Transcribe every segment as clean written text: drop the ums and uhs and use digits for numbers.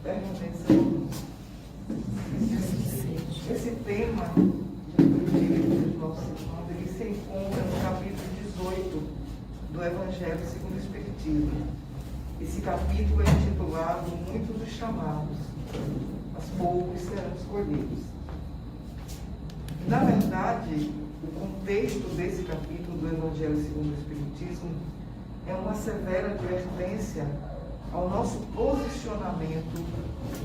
permanecemos. Esse tema de nosso irmão, ele se encontra no capítulo 18 do Evangelho segundo o Espiritismo. Esse capítulo é intitulado Muitos os chamados, mas poucos serão escolhidos. Na verdade, o contexto desse capítulo do Evangelho segundo o Espiritismo é uma severa advertência ao nosso posicionamento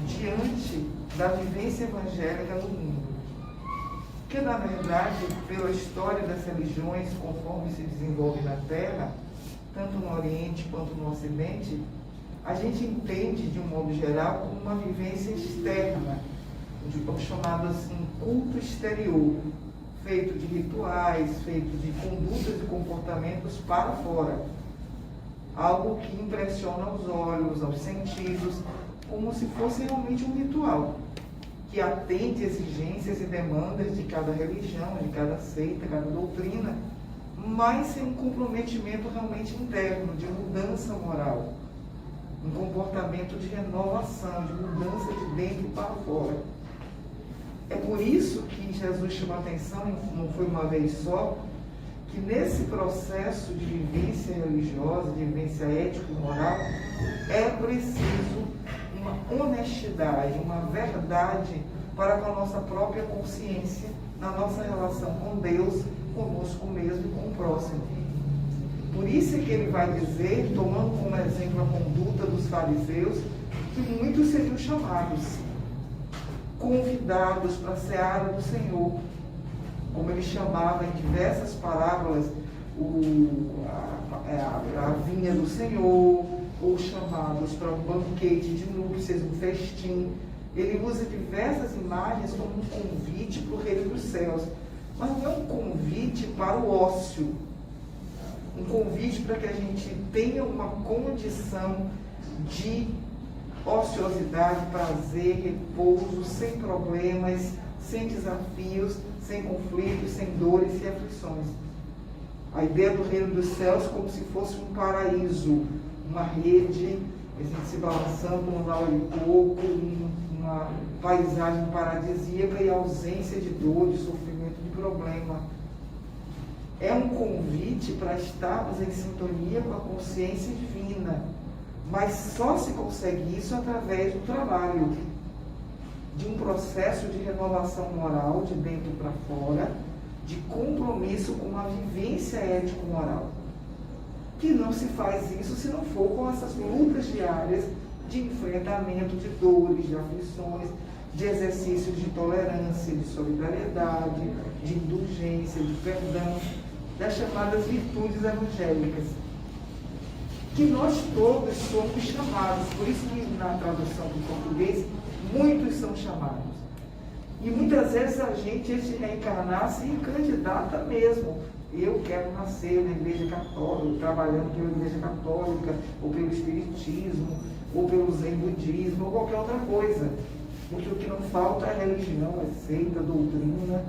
diante da vivência evangélica no mundo. Que, na verdade, pela história das religiões, conforme se desenvolve na Terra, tanto no Oriente quanto no Ocidente, a gente entende, de um modo geral, como uma vivência externa, o chamado assim, culto exterior, feito de rituais, feito de condutas e comportamentos para fora. Algo que impressiona aos olhos, aos sentidos, como se fosse realmente um ritual, que atende exigências e demandas de cada religião, de cada seita, cada doutrina, mas sem um comprometimento realmente interno, de mudança moral, um comportamento de renovação, de mudança de dentro para fora. É por isso que Jesus chama a atenção, não foi uma vez só, que nesse processo de vivência religiosa, de vivência ético-moral, é preciso uma honestidade, uma verdade para com a nossa própria consciência, na nossa relação com Deus, conosco mesmo e com o próximo. Por isso é que ele vai dizer, tomando como exemplo a conduta dos fariseus, que muitos seriam chamados, convidados para a seara do Senhor, como ele chamava em diversas parábolas a vinha do Senhor, ou chamados para um banquete de núpcias, um festim. Ele usa diversas imagens como um convite para o reino dos céus, mas não é um convite para o ócio, um convite para que a gente tenha uma condição de ociosidade, prazer, repouso, sem problemas, sem desafios, sem conflitos, sem dores e aflições. A ideia do reino dos céus como se fosse um paraíso, uma rede, a gente se balançando num lago de coco, uma paisagem paradisíaca e ausência de dor, de sofrimento, de problema. É um convite para estarmos em sintonia com a consciência divina, mas só se consegue isso através do trabalho, de um processo de renovação moral de dentro para fora, de compromisso com uma vivência ético-moral. Que não se faz isso se não for com essas lutas diárias de enfrentamento de dores, de aflições, de exercícios de tolerância, de solidariedade, de indulgência, de perdão, das chamadas virtudes evangélicas. Que nós todos somos chamados, por isso que na tradução do português, muitos são chamados. E muitas vezes a gente, antes de reencarnar, se candidata mesmo. Eu quero nascer na Igreja Católica, trabalhando pela Igreja Católica, ou pelo Espiritismo, ou pelo Zen Budismo, ou qualquer outra coisa. Porque o que não falta é religião, é seita, doutrina,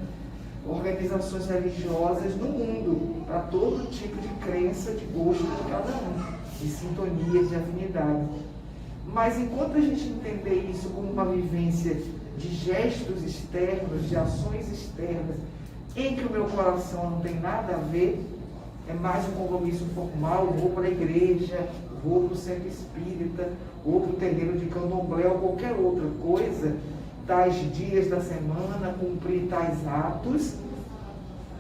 organizações religiosas no mundo, para todo tipo de crença, de gosto de cada um, de sintonia, de afinidade. Mas enquanto a gente entender isso como uma vivência de gestos externos, de ações externas, em que o meu coração não tem nada a ver, é mais um compromisso formal, vou para a igreja, vou para o centro espírita, ou para o terreiro de candomblé, ou qualquer outra coisa, tais dias da semana, cumprir tais atos,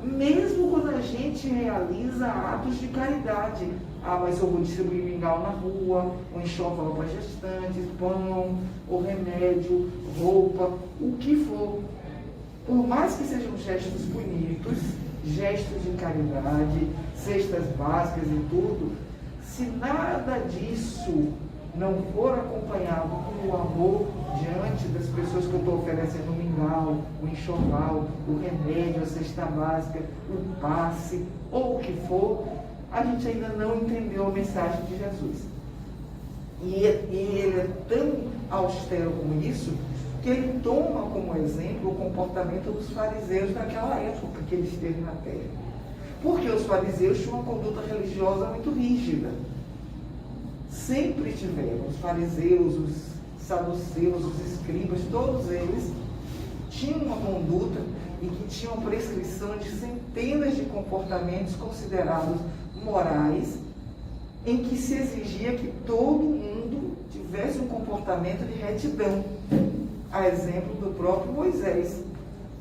mesmo quando a gente realiza atos de caridade. Ah, mas eu vou distribuir mingau na rua, ou enxoval para gestantes, pão, ou remédio, roupa, o que for. Por mais que sejam gestos bonitos, gestos de caridade, cestas básicas e tudo, se nada disso não for acompanhado com o amor diante das pessoas que eu estou oferecendo o mingau, o enxoval, o remédio, a cesta básica, o passe, ou o que for, a gente ainda não entendeu a mensagem de Jesus. E ele é tão austero com isso, que ele toma como exemplo o comportamento dos fariseus naquela época que ele esteve na terra. Porque os fariseus tinham uma conduta religiosa muito rígida. Sempre tiveram os fariseus, os saduceus, os escribas, todos eles tinham uma conduta e que tinham prescrição de centenas de comportamentos considerados morais, em que se exigia que todo mundo tivesse um comportamento de retidão, a exemplo do próprio Moisés,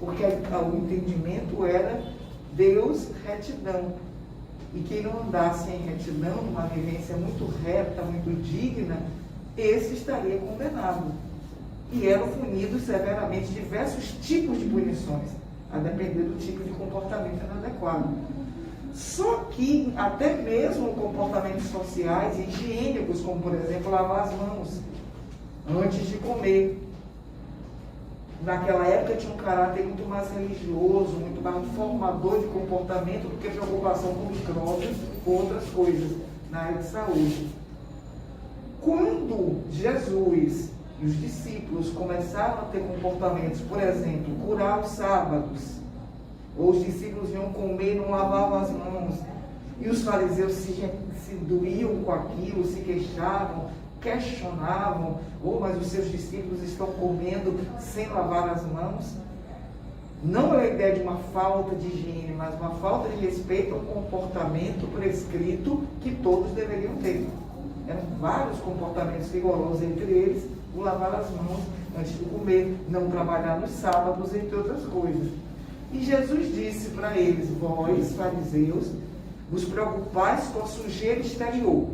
porque o entendimento era Deus, retidão, e quem não andasse em retidão, numa vivência muito reta, muito digna, esse estaria condenado. E eram punidos severamente diversos tipos de punições, a depender do tipo de comportamento inadequado. Só que até mesmo comportamentos sociais e higiênicos, como por exemplo lavar as mãos antes de comer, naquela época tinha um caráter muito mais religioso, muito mais formador de comportamento do que preocupação com micróbios ou outras coisas na área de saúde. Quando Jesus e os discípulos começaram a ter comportamentos, por exemplo, curar os sábados, ou os discípulos iam comer e não lavavam as mãos, e os fariseus se doíam com aquilo, se queixavam, questionavam, mas os seus discípulos estão comendo sem lavar as mãos. Não é a ideia de uma falta de higiene, mas uma falta de respeito ao comportamento prescrito que todos deveriam ter. Eram vários comportamentos rigorosos, entre eles o lavar as mãos antes de comer, não trabalhar nos sábados, entre outras coisas. E Jesus disse para eles: vós, fariseus, vos preocupais com a sujeira exterior,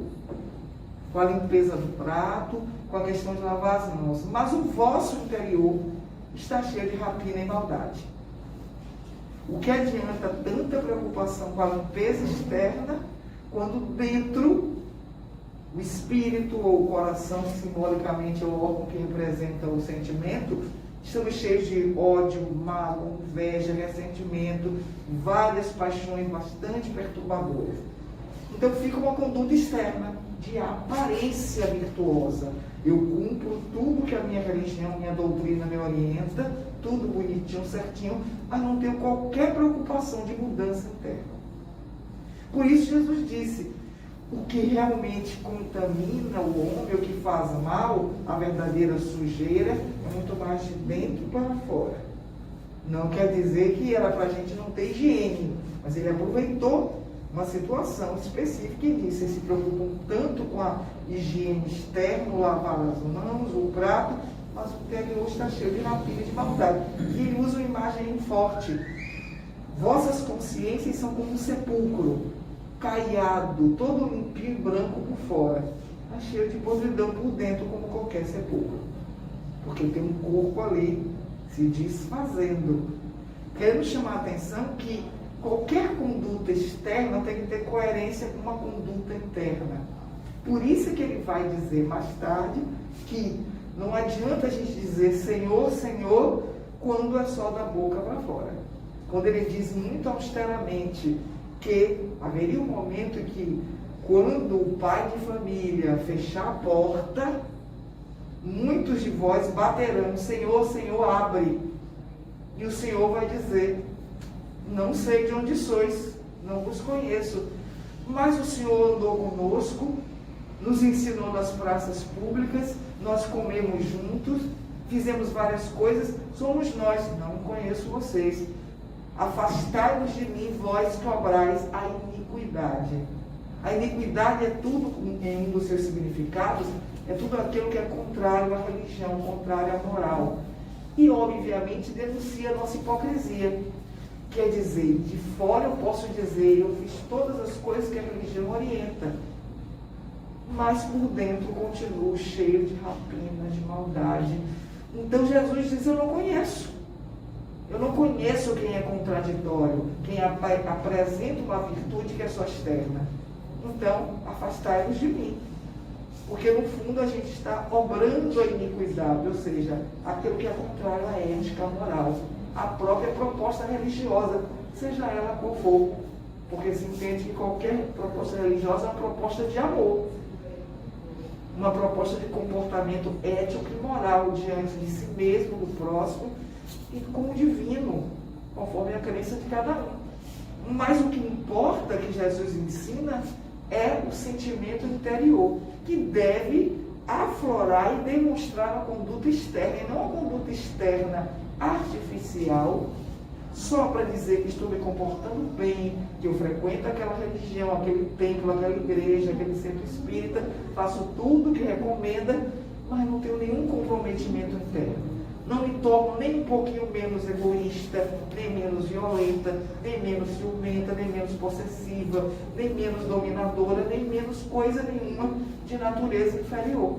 com a limpeza do prato, com a questão de lavar as mãos, mas o vosso interior está cheio de rapina e maldade. O que adianta tanta preocupação com a limpeza externa, quando dentro o espírito ou o coração, que simbolicamente é o órgão que representa o sentimento, estamos cheios de ódio, mágoa, inveja, ressentimento, várias paixões bastante perturbadoras. Então fica uma conduta externa, de aparência virtuosa. Eu cumpro tudo que a minha religião, minha doutrina me orienta, tudo bonitinho, certinho, mas não tenho qualquer preocupação de mudança interna. Por isso Jesus disse: o que realmente contamina o homem, o que faz mal, a verdadeira sujeira, é muito mais de dentro para fora. Não quer dizer que era para a gente não ter higiene, mas ele aproveitou uma situação específica e disse: eles se preocupam tanto com a higiene externa, lavar as mãos, o prato, mas o interior está cheio de rapina e de maldade. E ele usa uma imagem forte: vossas consciências são como um sepulcro, caiado, todo limpinho e branco por fora, está cheio de podridão por dentro, como qualquer sepulcro, porque tem um corpo ali se desfazendo. Quero chamar a atenção que qualquer conduta externa tem que ter coerência com uma conduta interna. Por isso que ele vai dizer mais tarde que não adianta a gente dizer Senhor, Senhor, quando é só da boca para fora. Quando ele diz muito austeramente que haveria um momento em que, quando o pai de família fechar a porta, muitos de vós baterão: Senhor, Senhor, abre. E o Senhor vai dizer: não sei de onde sois, não vos conheço. Mas o Senhor andou conosco, nos ensinou nas praças públicas, nós comemos juntos, fizemos várias coisas, somos nós, não conheço vocês. Afastai-vos de mim, vós que obrais a iniquidade. A iniquidade é tudo, em um dos seus significados, é tudo aquilo que é contrário à religião, contrário à moral. E, obviamente, denuncia a nossa hipocrisia. Quer dizer, de fora eu posso dizer: eu fiz todas as coisas que a religião orienta, mas por dentro continuo cheio de rapina, de maldade. Então Jesus diz: eu não conheço. Eu não conheço quem é contraditório, quem apresenta uma virtude que é só externa. Então, afastai-vos de mim. Porque, no fundo, a gente está obrando a iniquidade, ou seja, aquilo que é contrário à ética, à moral, à própria proposta religiosa, seja ela qual for. Porque se entende que qualquer proposta religiosa é uma proposta de amor, uma proposta de comportamento ético e moral diante de si mesmo, do próximo e com o divino, conforme a crença de cada um. Mas o que importa, que Jesus ensina, é o sentimento interior, que deve aflorar e demonstrar uma conduta externa, e não uma conduta externa artificial, só para dizer que estou me comportando bem, que eu frequento aquela religião, aquele templo, aquela igreja, aquele centro espírita, faço tudo que recomenda, mas não tenho nenhum comprometimento interno. Não me torno nem um pouquinho menos egoísta, nem menos violenta, nem menos ciumenta, nem menos possessiva, nem menos dominadora, nem menos coisa nenhuma de natureza inferior.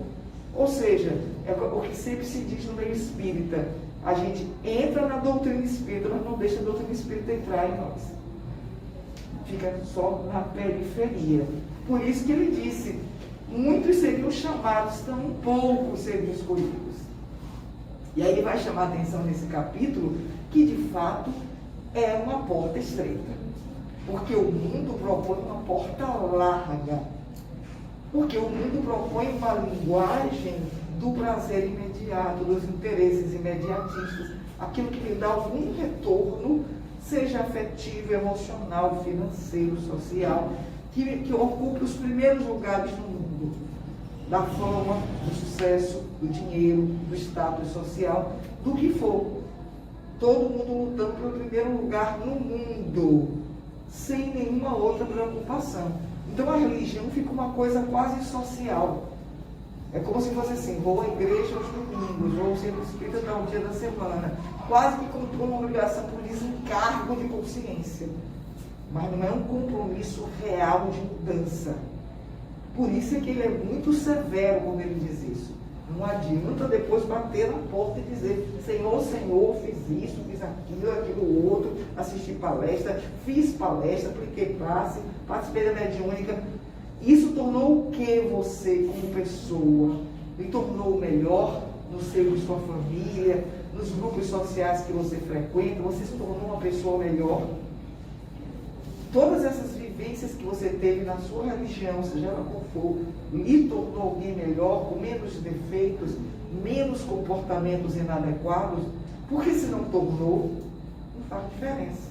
Ou seja, é o que sempre se diz no meio espírita: a gente entra na doutrina espírita, mas não deixa a doutrina espírita entrar em nós. Fica só na periferia. Por isso que ele disse: muitos seriam chamados, tão poucos seriam escolhidos. E aí ele vai chamar a atenção nesse capítulo que, de fato, é uma porta estreita. Porque o mundo propõe uma porta larga. Porque o mundo propõe uma linguagem do prazer imediato, dos interesses imediatistas, aquilo que lhe dá algum retorno, seja afetivo, emocional, financeiro, social, que ocupe os primeiros lugares no mundo. Da fama, do sucesso, do dinheiro, do status social, do que for. Todo mundo lutando pelo primeiro lugar no mundo, sem nenhuma outra preocupação. Então a religião fica uma coisa quase social. É como se fosse assim: vou à igreja aos domingos, vou ao centro espírita tal dia da semana, quase que com uma obrigação por desencargo de consciência. Mas não é um compromisso real de mudança. Por isso é que ele é muito severo quando ele diz isso. Não adianta depois bater na porta e dizer: Senhor, Senhor, fiz isso, fiz aquilo outro, assisti palestra, fiz palestra, apliquei passe, participei da mediúnica. Isso tornou o que você como pessoa? Lhe tornou melhor no seio de sua família, nos grupos sociais que você frequenta? Você se tornou uma pessoa melhor? Todas essas vivências que você teve na sua religião, seja ela qual for, lhe tornou alguém melhor, com menos defeitos, menos comportamentos inadequados? Porque se não tornou, não faz diferença.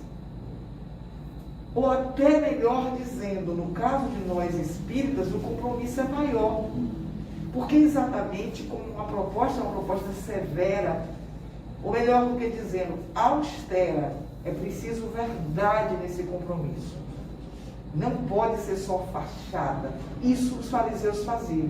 Ou até melhor dizendo, no caso de nós espíritas, o compromisso é maior. Porque exatamente como uma proposta severa, ou melhor do que dizendo, austera, é preciso verdade nesse compromisso. Não pode ser só fachada. Isso os fariseus faziam.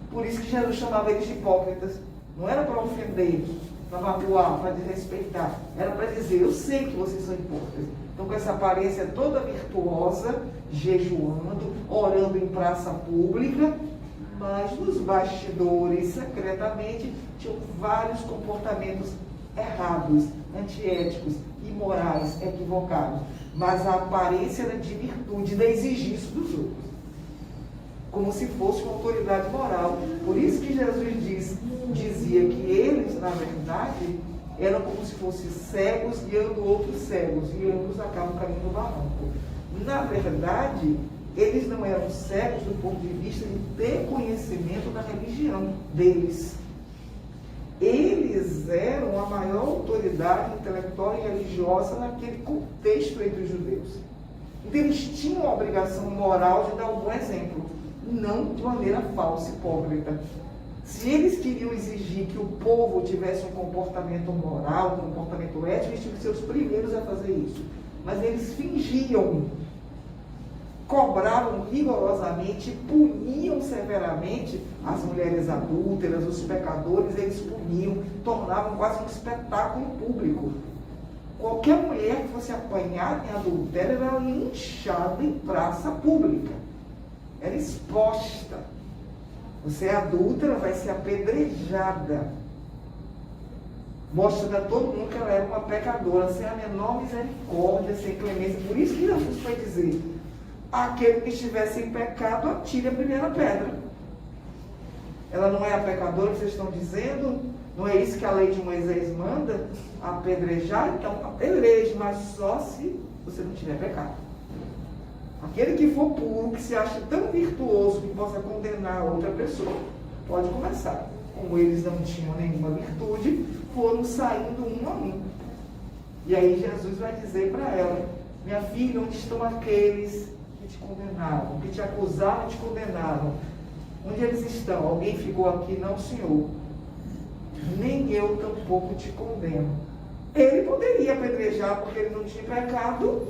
Por isso que Jesus chamava eles de hipócritas. Não era para ofender, para magoar, para desrespeitar. Era para dizer: eu sei que vocês são hipócritas. Então, com essa aparência toda virtuosa, jejuando, orando em praça pública, mas nos bastidores, secretamente, tinham vários comportamentos errados, antiéticos, imorais, equivocados. Mas a aparência era de virtude, de exigir isso dos outros. Como se fosse uma autoridade moral. Por isso que Jesus dizia que eles, na verdade, eram como se fossem cegos guiando outros cegos, e ambos acabam caindo no barranco. Na verdade, eles não eram cegos do ponto de vista de ter conhecimento da religião deles. Eles eram a maior autoridade intelectual e religiosa naquele contexto entre os judeus. Então eles tinham a obrigação moral de dar um bom exemplo, não de maneira falsa e hipócrita. Se eles queriam exigir que o povo tivesse um comportamento moral, um comportamento ético, eles tinham que ser os primeiros a fazer isso. Mas eles fingiam, cobravam rigorosamente, puniam severamente as mulheres adúlteras, os pecadores, eles puniam, tornavam quase um espetáculo público. Qualquer mulher que fosse apanhada em adultério era linchada em praça pública, era exposta. Você é adúltera, vai ser apedrejada, mostrando a todo mundo que ela era uma pecadora, sem a menor misericórdia, sem clemência. Por isso que Jesus foi dizer: aquele que estivesse em pecado, atire a primeira pedra. Ela não é a pecadora que vocês estão dizendo? Não é isso que a lei de Moisés manda? Apedrejar? Então apedreje, mas só se você não tiver pecado. Aquele que for puro, que se acha tão virtuoso que possa condenar outra pessoa, pode começar. Como eles não tinham nenhuma virtude, foram saindo um a um. E aí Jesus vai dizer para ela: minha filha, onde estão aqueles que te condenaram, que te acusaram e te condenaram? Onde eles estão? Alguém ficou aqui? Não, Senhor. Nem eu tampouco te condeno. Ele poderia apedrejar porque ele não tinha pecado.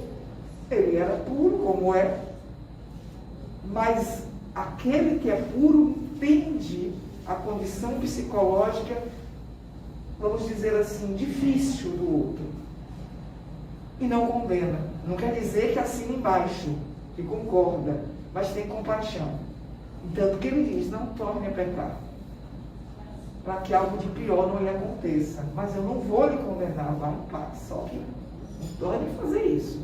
Ele era puro, como é. Mas aquele que é puro entende a condição psicológica, vamos dizer assim, difícil do outro. E não condena. Não quer dizer que assina embaixo, que concorda, mas tem compaixão. Tanto que ele diz, não torne a pecar, para que algo de pior não lhe aconteça. Mas eu não vou lhe condenar, vá em paz, só que não torne a fazer isso.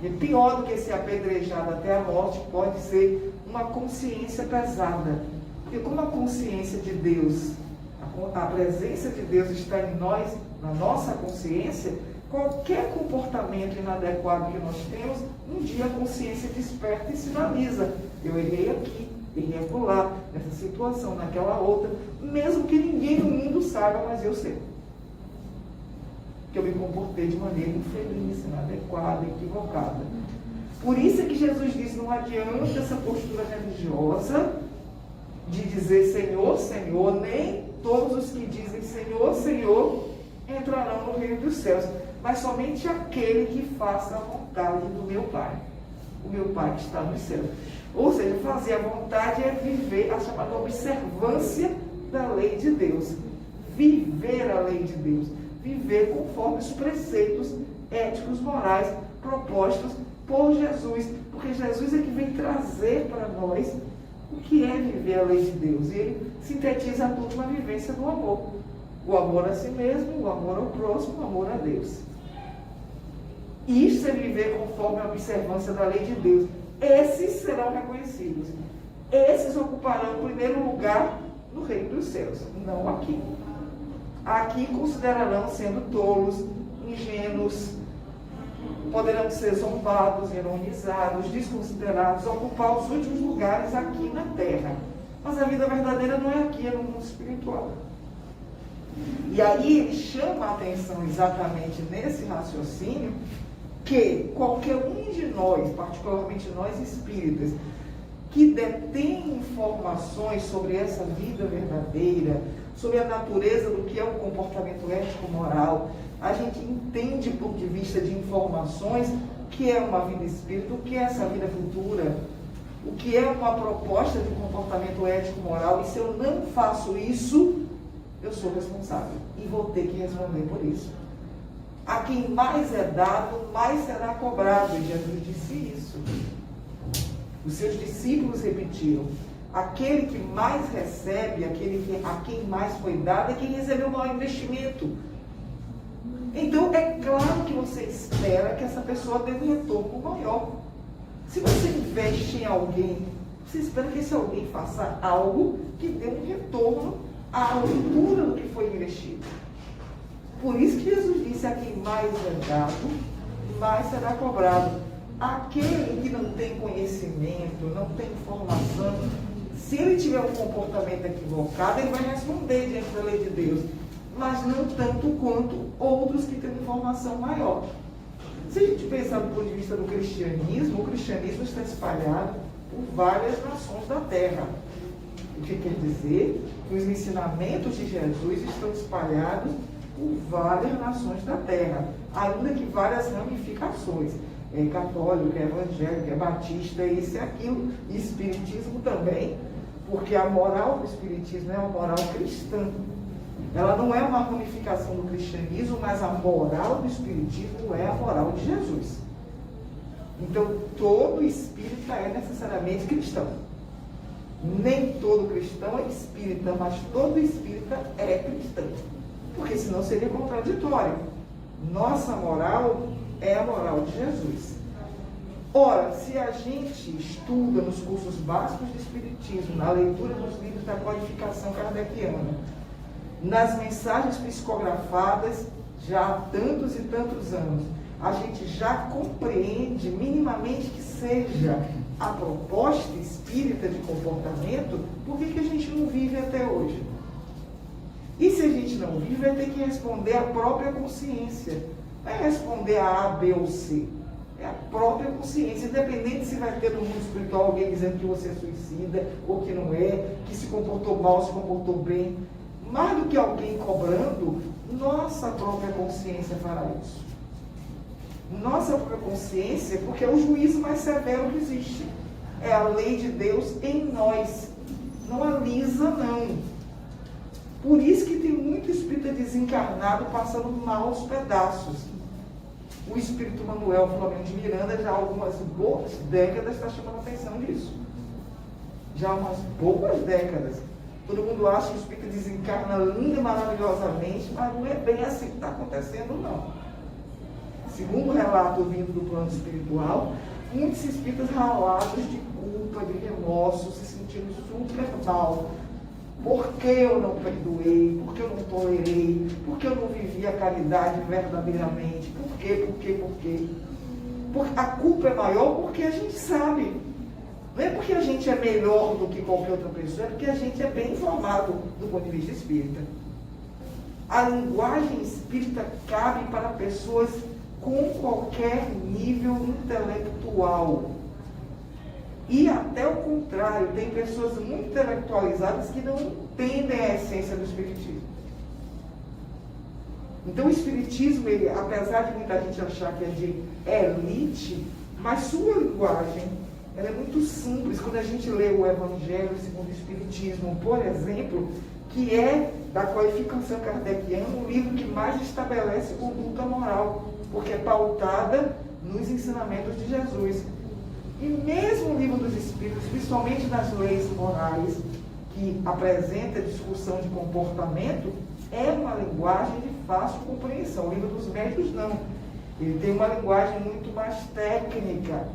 E pior do que ser apedrejado até a morte pode ser uma consciência pesada. Porque como a consciência de Deus, a presença de Deus está em nós, na nossa consciência, qualquer comportamento inadequado que nós temos, um dia a consciência desperta e sinaliza. Eu errei aqui, errei acolá, nessa situação, naquela outra, mesmo que ninguém no mundo saiba, mas eu sei. Que eu me comportei de maneira infeliz, inadequada, equivocada. Por isso é que Jesus diz, não adianta essa postura religiosa de dizer Senhor, Senhor, nem todos os que dizem Senhor, Senhor, entrarão no reino dos céus, mas somente aquele que faça a vontade do meu Pai, o meu Pai que está nos céus. Ou seja, fazer a vontade é viver a chamada observância da lei de Deus. Viver a lei de Deus. Viver conforme os preceitos éticos, morais, propostos por Jesus. Porque Jesus é que vem trazer para nós o que é viver a lei de Deus. E ele sintetiza tudo na vivência do amor. O amor a si mesmo, o amor ao próximo, o amor a Deus. Isso é viver conforme a observância da lei de Deus. Esses serão reconhecidos. Esses ocuparão o primeiro lugar no reino dos céus, não aqui. Aqui considerarão sendo tolos, ingênuos, poderão ser zombados, ironizados, desconsiderados, ocupar os últimos lugares aqui na terra. Mas a vida verdadeira não é aqui, é no mundo espiritual. E aí ele chama a atenção exatamente nesse raciocínio que qualquer um de nós, particularmente nós espíritas, que detém informações sobre essa vida verdadeira, sobre a natureza do que é o comportamento ético-moral, a gente entende, do ponto de vista de informações, o que é uma vida espírita, o que é essa vida futura, o que é uma proposta de comportamento ético-moral, e se eu não faço isso, eu sou responsável e vou ter que responder por isso. A quem mais é dado, mais será cobrado, e Jesus disse isso. Os seus discípulos repetiram, aquele que mais recebe, a quem mais foi dado, é quem recebeu o maior investimento. Então, é claro que você espera que essa pessoa dê um retorno maior. Se você investe em alguém, você espera que esse alguém faça algo que dê um retorno à altura do que foi investido. Por isso que Jesus disse, a quem mais é dado, mais será cobrado. Aquele que não tem conhecimento, não tem informação, se ele tiver um comportamento equivocado, ele vai responder diante da lei de Deus, mas não tanto quanto outros que têm informação maior. Se a gente pensar do ponto de vista do cristianismo, o cristianismo está espalhado por várias nações da terra. O que quer dizer que os ensinamentos de Jesus estão espalhados por várias nações da terra, ainda que várias ramificações. É católico, é evangélico, é batista, isso e aquilo, e espiritismo também, porque a moral do espiritismo é uma moral cristã. Ela não é uma ramificação do cristianismo, mas a moral do espiritismo é a moral de Jesus. Então, todo espírita é necessariamente cristão. Nem todo cristão é espírita, mas todo espírita é cristão. Porque senão seria contraditório. Nossa moral é a moral de Jesus. Ora, se a gente estuda nos cursos básicos de espiritismo, na leitura dos livros da codificação kardeciana, nas mensagens psicografadas já há tantos e tantos anos, a gente já compreende minimamente que seja a proposta espírita de comportamento, por que a gente não vive até hoje? E se a gente não vive, vai ter que responder à própria consciência. Não é responder a A, B ou C. É a própria consciência, independente se vai ter no mundo espiritual alguém dizendo que você é suicida ou que não é, que se comportou mal, se comportou bem. Mais do que alguém cobrando, nossa própria consciência fará isso. Nossa própria consciência, porque é o juízo mais severo que existe. É a lei de Deus em nós. Não alisa, não. Por isso que tem muito espírita desencarnado passando maus pedaços. O espírito Manuel Flamengo de Miranda já há algumas boas décadas está chamando a atenção disso. Já há umas boas décadas. Todo mundo acha que o espírito desencarna lindo e maravilhosamente, mas não é bem assim que está acontecendo, não. Segundo o relato vindo do plano espiritual, muitos espíritas ralados de culpa, de remorso, se sentindo super mal. Por que eu não perdoei? Por que eu não tolerei? Por que eu não vivi a caridade verdadeiramente? Por quê? Porque a culpa é maior porque a gente sabe. Não é porque a gente é melhor do que qualquer outra pessoa, é porque a gente é bem informado do ponto de vista espírita. A linguagem espírita cabe para pessoas com qualquer nível intelectual. E até o contrário, tem pessoas muito intelectualizadas que não entendem a essência do espiritismo. Então o espiritismo, ele, apesar de muita gente achar que é de elite, mas sua linguagem, ela é muito simples. Quando a gente lê o Evangelho segundo o Espiritismo, por exemplo, que é da qualificação kardeciana, o livro que mais estabelece conduta moral, porque é pautada nos ensinamentos de Jesus. E mesmo o livro dos Espíritos, principalmente nas leis morais, que apresenta discussão de comportamento, é uma linguagem de fácil compreensão. O livro dos Médiuns não. Ele tem uma linguagem muito mais técnica.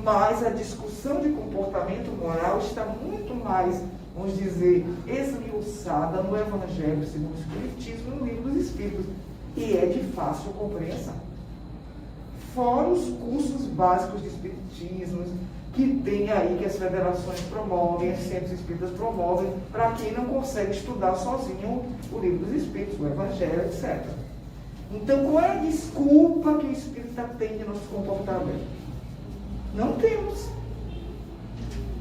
Mas a discussão de comportamento moral está muito mais, vamos dizer, esmiuçada no Evangelho segundo o Espiritismo e no livro dos Espíritos. E é de fácil compreensão. Fora os cursos básicos de espiritismo, que tem aí, que as federações promovem, os centros espíritas promovem, para quem não consegue estudar sozinho o livro dos Espíritos, o Evangelho, etc. Então, qual é a desculpa que o espírita tem de não se comportar bem? Não temos.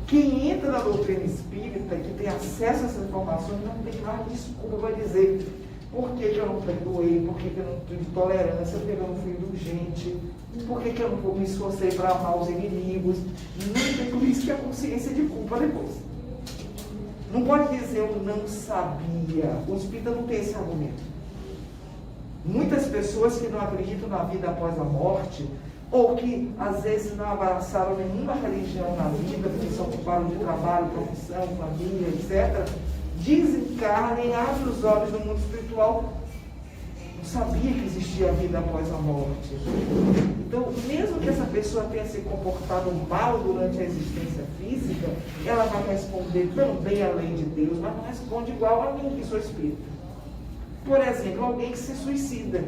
Quem entra na doutrina espírita, que tem acesso a essas informações, não tem mais desculpa para dizer por que eu não perdoei, por que eu não tive tolerância, por que eu não fui indulgente, por que eu não me esforcei para amar os inimigos. Não tem, por isso que a consciência de culpa depois. Não pode dizer eu não sabia. O espírita não tem esse argumento. Muitas pessoas que não acreditam na vida após a morte, ou que às vezes não abraçaram nenhuma religião na vida, porque se ocuparam de trabalho, profissão, família, etc., desencarnam e abrem os olhos no mundo espiritual. Não sabia que existia vida após a morte. Então, mesmo que essa pessoa tenha se comportado mal durante a existência física, ela vai responder também a lei de Deus, mas não responde igual a mim, que sou espírita. Por exemplo, alguém que se suicida.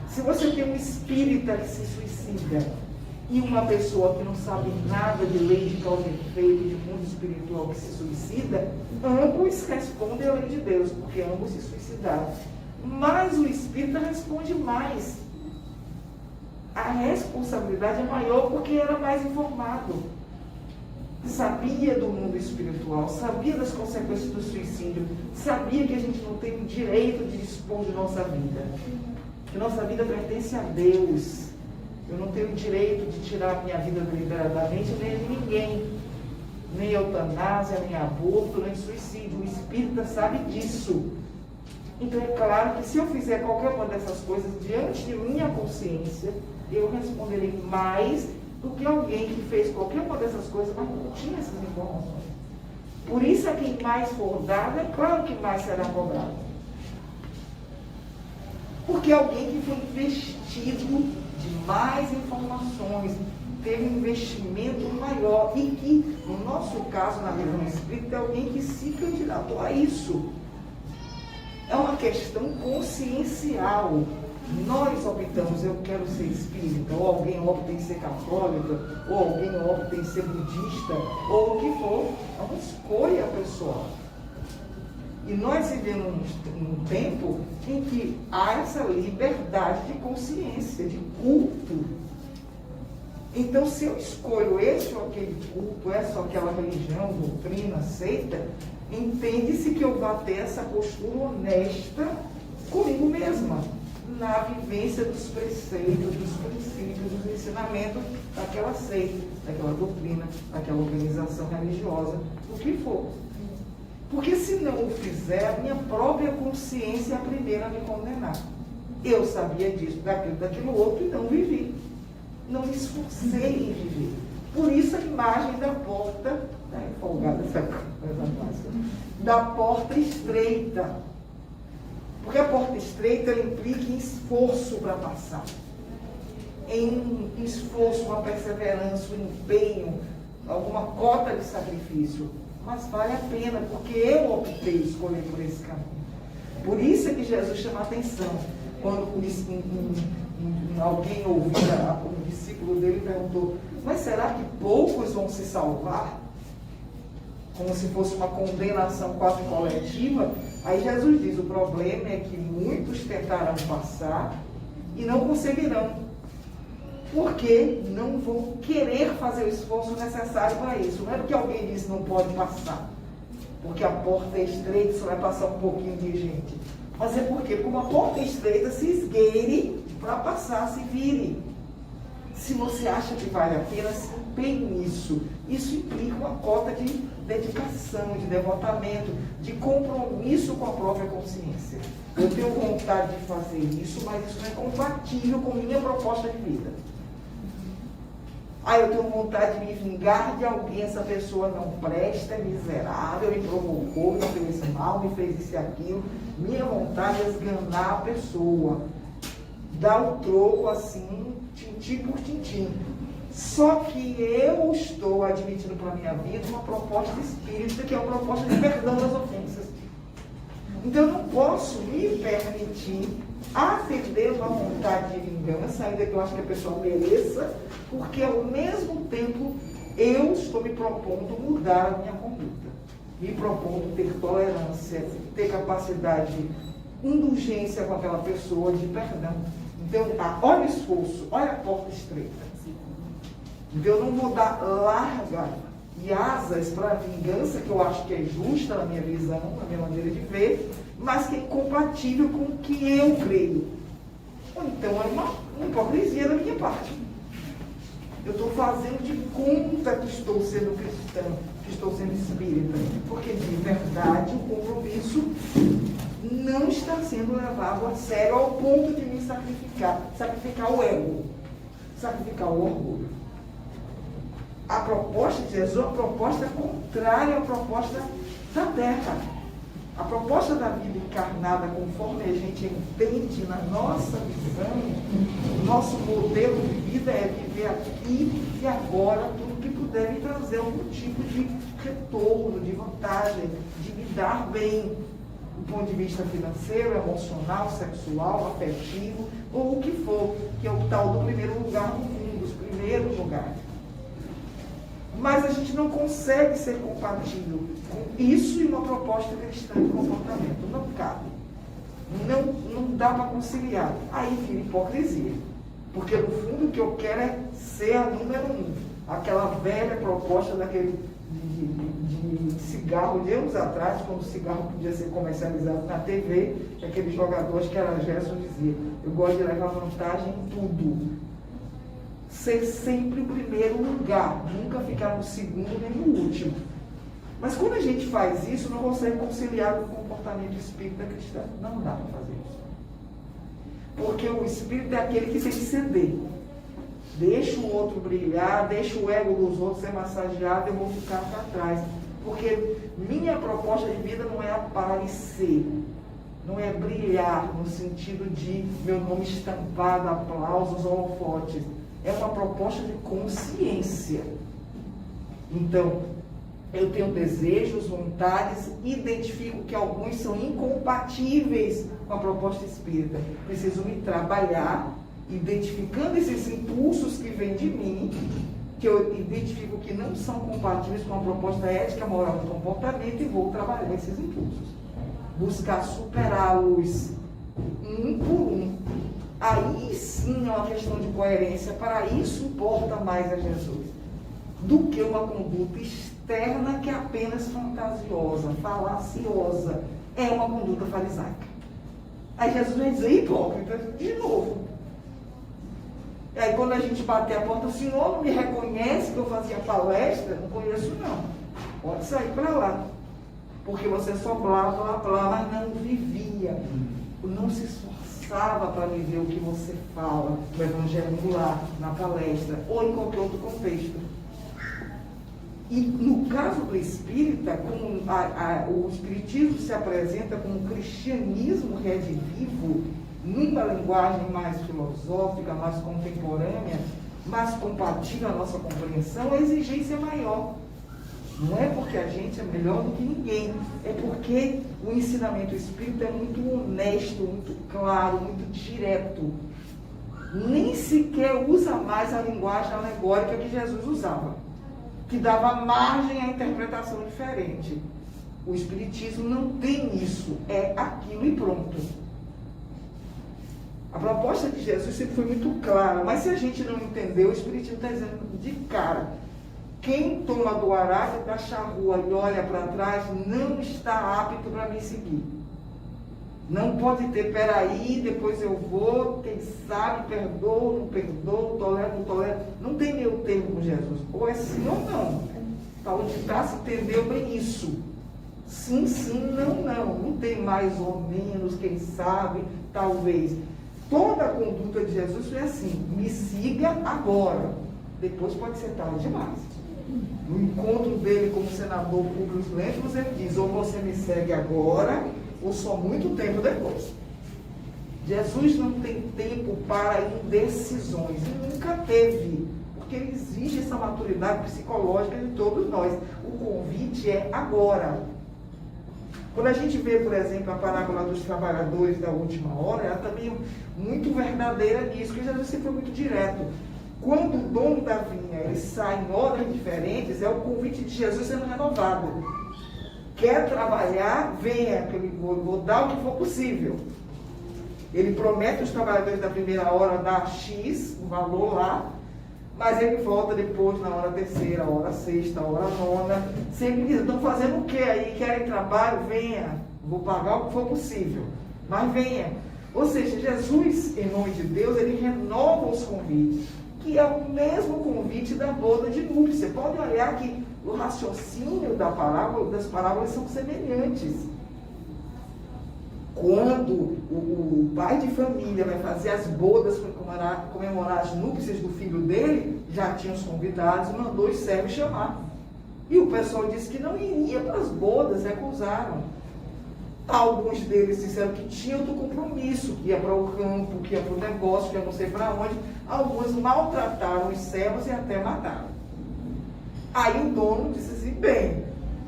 Se você tem um espírita que se suicida e uma pessoa que não sabe nada de lei de causa e efeito, de mundo espiritual que se suicida, ambos respondem a lei de Deus, porque ambos se suicidaram. Mas o espírita responde mais. A responsabilidade é maior porque era mais informado. Sabia do mundo espiritual, sabia das consequências do suicídio, sabia que a gente não tem o direito de dispor de nossa vida. Que nossa vida pertence a Deus. Eu não tenho o direito de tirar a minha vida deliberadamente, nem de ninguém. Nem eutanásia, nem aborto, nem suicídio. O espírita sabe disso. Então é claro que se eu fizer qualquer uma dessas coisas diante de minha consciência, eu responderei mais do que alguém que fez qualquer uma dessas coisas, mas não tinha essas informações. Por isso, a quem mais for dado, é claro que mais será cobrado. Porque alguém que foi investido de mais informações, teve um investimento maior e que, no nosso caso, na visão espírita, é alguém que se candidatou a isso. É uma questão consciencial. Nós optamos, eu quero ser espírita, ou alguém opta em ser católica, ou alguém opta em ser budista, ou o que for. É uma escolha pessoal. E nós vivemos num tempo em que há essa liberdade de consciência, de culto. Então, se eu escolho esse ou aquele culto, essa ou aquela religião, doutrina, seita, entende-se que eu vou ter essa postura honesta comigo mesma, na vivência dos preceitos, dos princípios, dos ensinamentos daquela seita, daquela doutrina, daquela organização religiosa, o que for. Porque se não o fizer, a minha própria consciência é a primeira a me condenar. Eu sabia disso, daquilo outro e não vivi. Não me esforcei em viver. Por isso a imagem da porta, folgada essa coisa, da porta estreita. Porque a porta estreita ela implica em esforço para passar. Em esforço, uma perseverança, um empenho, alguma cota de sacrifício. Mas vale a pena, porque eu optei escolher por esse caminho. Por isso é que Jesus chama a atenção. Quando alguém ouvia, o discípulo dele perguntou, mas será que poucos vão se salvar? Como se fosse uma condenação quase coletiva. Aí Jesus diz, o problema é que muitos tentarão passar e não conseguirão. Porque não vão querer fazer o esforço necessário para isso. Não é porque alguém diz que não pode passar. Porque a porta é estreita, só vai passar um pouquinho de gente. Mas é porque uma porta estreita se esgueire para passar, se vire. Se você acha que vale a pena, se empenhe nisso. Isso implica uma cota de dedicação, de devotamento, de compromisso com a própria consciência. Eu tenho vontade de fazer isso, mas isso não é compatível com minha proposta de vida. Eu tenho vontade de me vingar de alguém, essa pessoa não presta, é miserável, me provocou, me fez mal, me fez isso e aquilo. Minha vontade é esganar a pessoa. Dar o troco assim, tintim por tintim. Só que eu estou admitindo para a minha vida uma proposta espírita, que é uma proposta de perdão das ofensas. Então eu não posso me permitir atender uma vontade de vingança, ainda que eu acho que a pessoa mereça, porque ao mesmo tempo eu estou me propondo mudar a minha conduta. Me propondo ter tolerância, ter capacidade de indulgência com aquela pessoa, de perdão. Então, olha o esforço, olha a porta estreita. Então eu não vou dar larga e asas para a vingança, que eu acho que é justa na minha visão, na minha maneira de ver, mas que é compatível com o que eu creio. Ou então é uma hipocrisia da minha parte. Eu estou fazendo de conta que estou sendo cristão, que estou sendo espírita, porque de verdade o compromisso não está sendo levado a sério ao ponto de me sacrificar o ego, sacrificar o orgulho. A proposta de Jesus é uma proposta contrária à proposta da terra. A proposta da vida encarnada, conforme a gente entende na nossa visão, nosso modelo de vida é viver aqui e agora tudo que puder me trazer algum tipo de retorno, de vantagem, de me dar bem, do ponto de vista financeiro, emocional, sexual, afetivo, ou o que for, que é o tal do primeiro lugar no mundo, os primeiros lugares. Mas a gente não consegue ser compatível com isso e uma proposta cristã de comportamento. Não cabe. Não dá para conciliar. Aí vira hipocrisia. Porque no fundo o que eu quero é ser a número 1. Aquela velha proposta daquele de cigarro de anos atrás, quando o cigarro podia ser comercializado na TV, aquele jogador, acho que era Gerson, dizia, eu gosto de levar vantagem em tudo. Ser sempre o primeiro lugar, nunca ficar no segundo nem no último. Mas quando a gente faz isso, não consegue conciliar com o comportamento espírita cristão. Não dá para fazer isso. Porque o espírito é aquele que tem que ceder. Deixa o outro brilhar, deixa o ego dos outros ser massageado, eu vou ficar para trás. Porque minha proposta de vida não é aparecer, não é brilhar no sentido de meu nome estampado, aplausos, holofotes. É uma proposta de consciência. Então, eu tenho desejos, vontades, identifico que alguns são incompatíveis com a proposta espírita. Preciso me trabalhar, identificando esses impulsos que vêm de mim, que eu identifico que não são compatíveis com a proposta ética, moral e comportamento, e vou trabalhar esses impulsos. Buscar superá-los um por um, aí sim é uma questão de coerência. Para isso importa mais a Jesus do que uma conduta externa que é apenas fantasiosa, falaciosa. É uma conduta farisaica. Aí Jesus vai dizer, hipócrita, de novo. E aí quando a gente bater a porta, o senhor não me reconhece que eu fazia palestra? Não conheço não. Pode sair para lá. Porque você só blá, blá, blá, mas não vivia. Não se esforçava para viver o que você fala no evangelho lá, na palestra, ou em qualquer outro contexto. E no caso do espírita, como o espiritismo se apresenta como um cristianismo redivivo, numa linguagem mais filosófica, mais contemporânea, mais compatível à nossa compreensão, a exigência é maior. Não é porque a gente é melhor do que ninguém, é porque o ensinamento espírita é muito honesto, muito claro, muito direto. Nem sequer usa mais a linguagem alegórica que Jesus usava, que dava margem à interpretação diferente. O espiritismo não tem isso, é aquilo e pronto. A proposta de Jesus sempre foi muito clara, mas se a gente não entendeu, o espiritismo está dizendo de cara: quem toma do arado da charrua e olha para trás não está apto para me seguir. Não pode ter, peraí, depois eu vou, quem sabe, perdoo, não perdoo, tolero, não tolero. Não tem meio termo com Jesus. Ou é sim ou não. Para onde está, se entendeu bem isso. Sim, sim, não, não. Não tem mais ou menos, quem sabe, talvez. Toda a conduta de Jesus foi assim: me siga agora. Depois pode ser tarde demais. No encontro dele como senador Públio Lentulus, ele diz: ou você me segue agora, ou só muito tempo depois. Jesus não tem tempo para indecisões, e nunca teve, porque ele exige essa maturidade psicológica de todos nós. O convite é agora. Quando a gente vê, por exemplo, a parábola dos trabalhadores da última hora, ela também é muito verdadeira nisso, porque Jesus sempre foi muito direto. Quando o dono da vinha ele sai em horas diferentes, é o convite de Jesus sendo renovado. Quer trabalhar? Venha, que eu vou dar o que for possível. Ele promete aos trabalhadores da primeira hora dar X, o valor lá, mas ele volta depois na hora terceira, hora sexta, hora nona, sempre diz: estão fazendo o que aí? Querem trabalho? Venha, vou pagar o que for possível, mas venha. Ou seja, Jesus, em nome de Deus, ele renova os convites, que é o mesmo convite da boda de núpcias. Você pode olhar que o raciocínio das parábolas são semelhantes. Quando o pai de família vai fazer as bodas para comemorar as núpcias do filho dele, já tinha os convidados, mandou os servos chamar. E o pessoal disse que não iria para as bodas, recusaram. Alguns deles disseram que tinham outro compromisso, que ia para o campo, que ia para o negócio, que ia não sei para onde. Alguns maltrataram os servos e até mataram. Aí o dono disse assim: bem,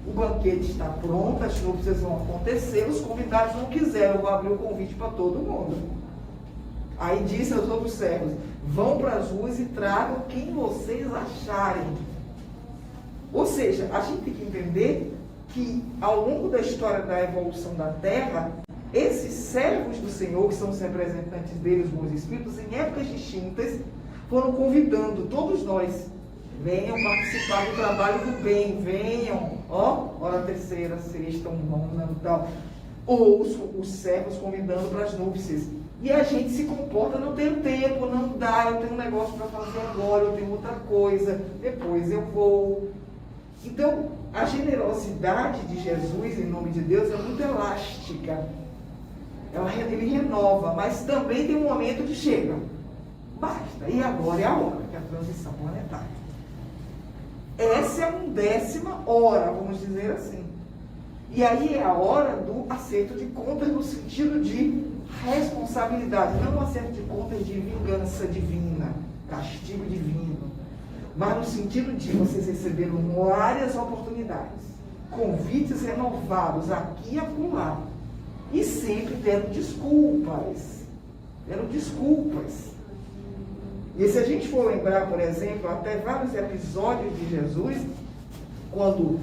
o banquete está pronto, as núpcias vão acontecer, os convidados não quiseram, eu vou abrir o convite para todo mundo. Aí disse aos outros servos: vão para as ruas e tragam quem vocês acharem. Ou seja, a gente tem que entender que ao longo da história da evolução da Terra, esses servos do Senhor, que são os representantes dele, os bons espíritos, em épocas distintas, foram convidando todos nós: venham participar do trabalho do bem, venham, hora terceira, sexta, nona e tal. Ou os servos convidando para as núpcias. E a gente se comporta: não tenho tempo, não dá, eu tenho um negócio para fazer agora, eu tenho outra coisa, depois eu vou. Então, a generosidade de Jesus, em nome de Deus, é muito elástica. Ele renova, mas também tem um momento de chega. Basta, e agora é a hora, que é a transição planetária. Essa é uma 10ª hora, vamos dizer assim. E aí é a hora do acerto de contas, no sentido de responsabilidade, não um acerto de contas de vingança divina, castigo divino, mas no sentido de vocês receberam várias oportunidades, convites renovados aqui e acolá, e sempre deram desculpas. E se a gente for lembrar, por exemplo, até vários episódios de Jesus, quando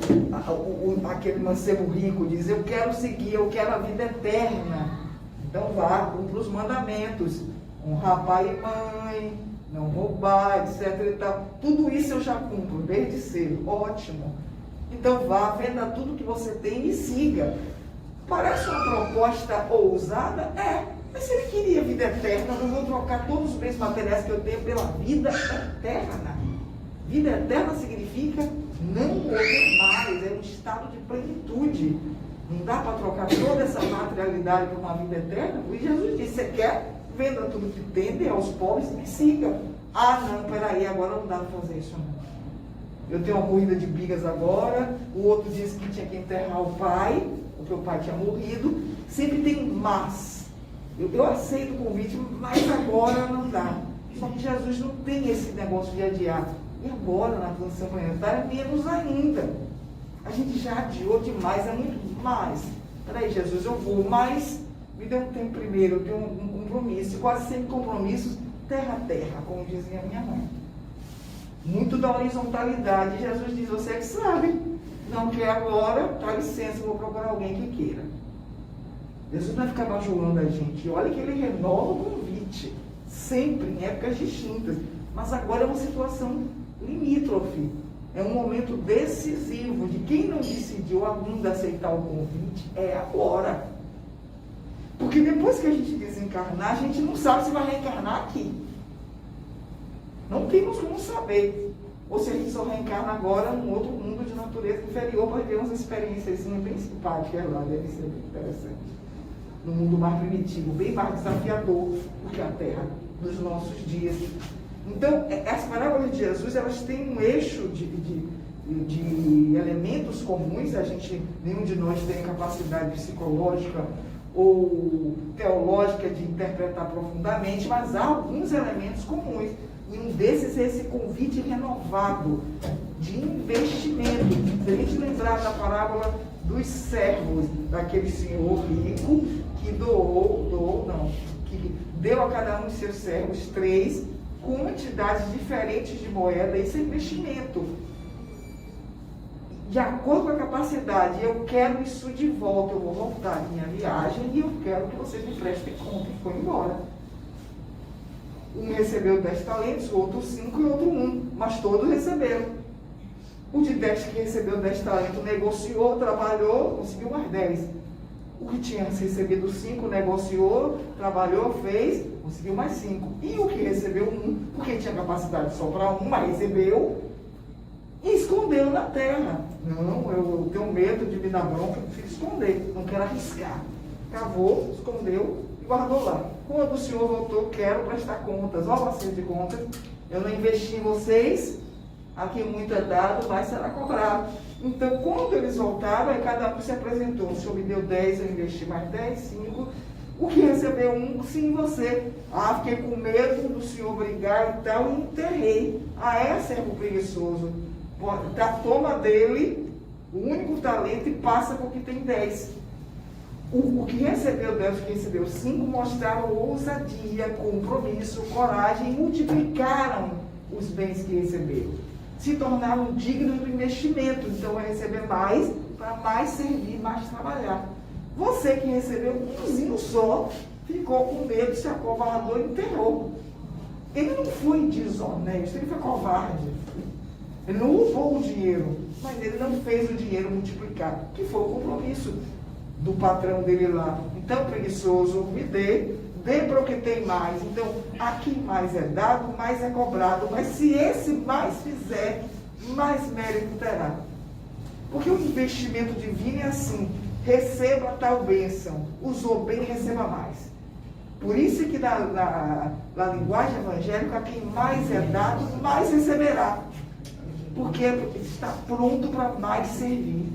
aquele mancebo rico diz: eu quero seguir, eu quero a vida eterna, então vá, cumpra os mandamentos. honrar pai e mãe, não roubar, etc. E tal. Tudo isso eu já cumpro desde cedo, ótimo. Então vá, venda tudo que você tem e siga. Parece uma proposta ousada? É. Mas se ele queria vida eterna, eu vou trocar todos os bens materiais que eu tenho pela vida eterna. Vida eterna significa não morrer mais, é um estado de plenitude. Não dá para trocar toda essa materialidade por uma vida eterna. E Jesus disse, você quer? Venda tudo que tem, dê aos pobres e me siga. Ah, não, peraí, agora não dá para fazer isso não. Eu tenho uma corrida de bigas agora, o outro disse que tinha que enterrar o pai, porque o pai tinha morrido. Sempre tem mas. Eu aceito o convite, mas agora não dá. Só que Jesus não tem esse negócio de adiar. E agora, na transição planetária, menos ainda. A gente já adiou demais, é muito mais. Peraí, Jesus, eu vou, mas me dê um tempo primeiro, eu tenho um compromisso. Quase sempre compromissos terra a terra, como dizia minha mãe. Muito da horizontalidade. Jesus diz, você que sabe. Não quer agora, dá licença, eu vou procurar alguém que queira. Jesus não vai ficar bajulando a gente. Olha que ele renova o convite. Sempre, em épocas distintas. Mas agora é uma situação limítrofe. É um momento decisivo de quem não decidiu ainda aceitar o convite, é agora. Porque depois que a gente desencarnar, a gente não sabe se vai reencarnar aqui. Não temos como saber. Ou se a gente só reencarna agora num outro mundo de natureza inferior para ter umas experiências bem simpáticas lá, deve ser bem interessante. No mundo mais primitivo, bem mais desafiador do que a Terra dos nossos dias. Então, as parábolas de Jesus, elas têm um eixo de elementos comuns. Nenhum de nós tem capacidade psicológica ou teológica de interpretar profundamente, mas há alguns elementos comuns. E um desses é esse convite renovado de investimento. Se a gente lembrar da parábola dos servos, daquele senhor rico que que deu a cada um de seus servos 3 quantidades diferentes de moeda, isso é investimento. De acordo com a capacidade, eu quero isso de volta, eu vou voltar à minha viagem e eu quero que vocês me prestem conta. E foi embora. Um recebeu 10 talentos, o outro 5 e o outro 1, mas todos receberam. O de 10 que recebeu 10 talentos negociou, trabalhou, conseguiu mais 10. O que tinha recebido 5 negociou, trabalhou, fez, conseguiu mais 5. E o que recebeu 1, porque tinha capacidade só para 1, mas recebeu e escondeu na terra. Não, eu tenho medo de me dar bronca, eu prefiro esconder, não quero arriscar. Cavou, escondeu e guardou lá. Quando o senhor voltou, quero prestar contas. Ó, acerto de contas, eu não investi em vocês, aqui muito é dado, mas será cobrado. Então, quando eles voltaram, aí cada um se apresentou. O senhor me deu 10, eu investi mais 10, 5. O que recebeu 1, sim, você. Ah, fiquei com medo do senhor brigar e tal, e enterrei. Ah, é, servo preguiçoso. Toma dele o único talento e passa para o que tem 10. O que recebeu 10, o que recebeu 5, mostraram ousadia, compromisso, coragem, e multiplicaram os bens que receberam. Se tornaram dignos do investimento, então vai receber mais, para mais servir, mais trabalhar. Você que recebeu umzinho só, ficou com medo, se acovardou e enterrou. Ele não foi desonesto, ele foi covarde. Ele não roubou o dinheiro, mas ele não fez o dinheiro multiplicar, que foi o compromisso do patrão dele lá. Então, preguiçoso, me dê para o que tem mais. Então, aqui mais é dado, mais é cobrado. Mas se esse mais fizer, mais mérito terá. Porque o investimento divino é assim: receba tal bênção, usou bem, receba mais. Por isso que na linguagem evangélica, quem mais é dado, mais receberá. Porque está pronto para mais servir.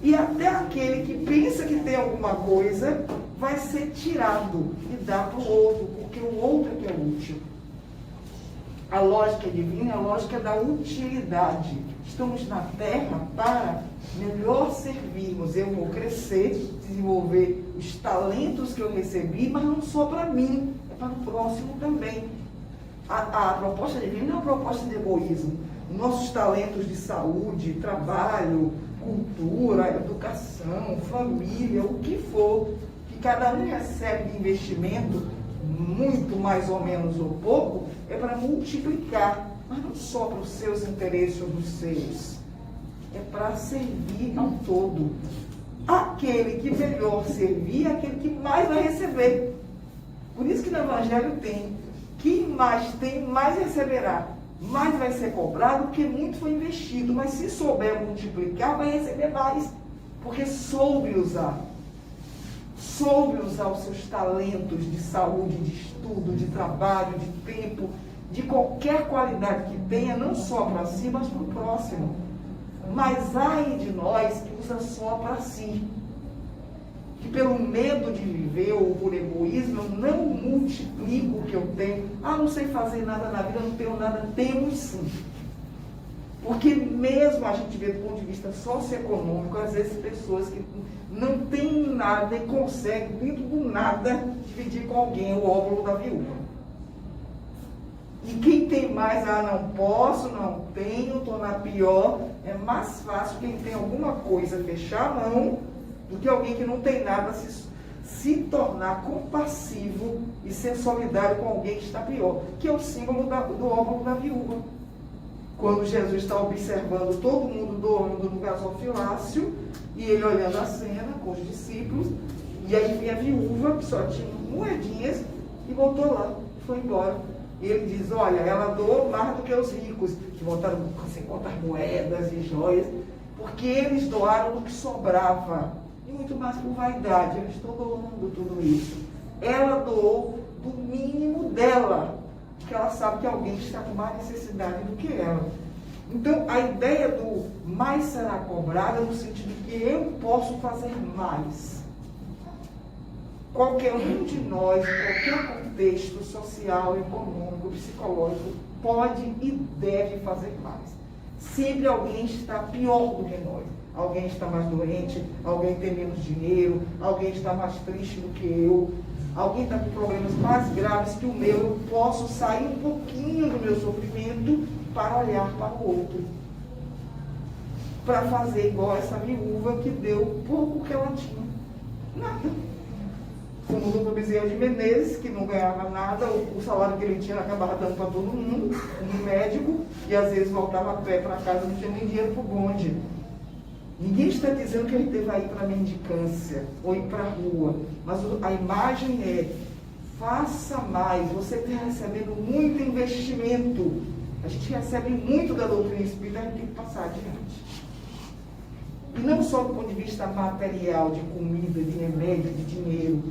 E até aquele que pensa que tem alguma coisa, vai ser tirado e dá para o outro, porque o outro é que é útil. A lógica divina é a lógica da utilidade. Estamos na Terra para melhor servirmos. Eu vou crescer, desenvolver os talentos que eu recebi, mas não só para mim, é para o próximo também. A proposta divina não é uma proposta de egoísmo. Nossos talentos de saúde, trabalho, cultura, educação, família, o que for, que cada um recebe de investimento, muito mais ou menos ou pouco, é para multiplicar, mas não só para os seus interesses ou dos seus. É para servir ao todo. Aquele que melhor servir é aquele que mais vai receber. Por isso que no Evangelho tem: quem mais tem, mais receberá. Mais vai ser cobrado, porque muito foi investido. Mas se souber multiplicar, vai receber mais. Porque soube usar. Soube usar os seus talentos de saúde, de estudo, de trabalho, de tempo, de qualquer qualidade que tenha, não só para si, mas para o próximo. Mas ai de nós que usa só para si. Que pelo medo de viver ou por egoísmo, eu não multiplico o que eu tenho. Não sei fazer nada na vida, não tenho nada. Temos sim. Porque mesmo a gente vê do ponto de vista socioeconômico, às vezes pessoas que não têm nada e conseguem, dentro do nada, dividir com alguém o óvulo da viúva. E quem tem mais, não posso, não tenho, estou na pior. É mais fácil quem tem alguma coisa fechar a mão do que alguém que não tem nada se tornar compassivo e ser solidário com alguém que está pior, que é o símbolo do óvulo da viúva. Quando Jesus está observando todo mundo dormindo no gasofilácio, e ele olhando a cena com os discípulos, e aí vem a viúva, que só tinha moedinhas, e voltou lá, foi embora. E ele diz: olha, ela doou mais do que os ricos, que voltaram sem contar moedas e joias, porque eles doaram do que sobrava, e muito mais por vaidade. Eu estou doando tudo isso. Ela doou do mínimo dela, porque ela sabe que alguém está com mais necessidade do que ela. Então, a ideia do mais será cobrado é no sentido de que eu posso fazer mais. Qualquer um de nós, qualquer contexto social, econômico, psicológico, pode e deve fazer mais. Sempre alguém está pior do que nós. Alguém está mais doente, alguém tem menos dinheiro, alguém está mais triste do que eu, alguém está com problemas mais graves que o meu. Eu posso sair um pouquinho do meu sofrimento para olhar para o outro. Para fazer igual essa viúva que deu pouco que ela tinha. Nada. Como o doutor Bezerra de Menezes, que não ganhava nada, o salário que ele tinha acabava dando para todo mundo, um médico, e às vezes voltava a pé para casa, não tinha nem dinheiro para o bonde. Ninguém está dizendo que ele deva ir para a mendicância ou ir para a rua, mas a imagem é: faça mais. Você está recebendo muito investimento. A gente recebe muito da doutrina espírita, a gente tem que passar adiante. E não só do ponto de vista material, de comida, de remédio, de dinheiro.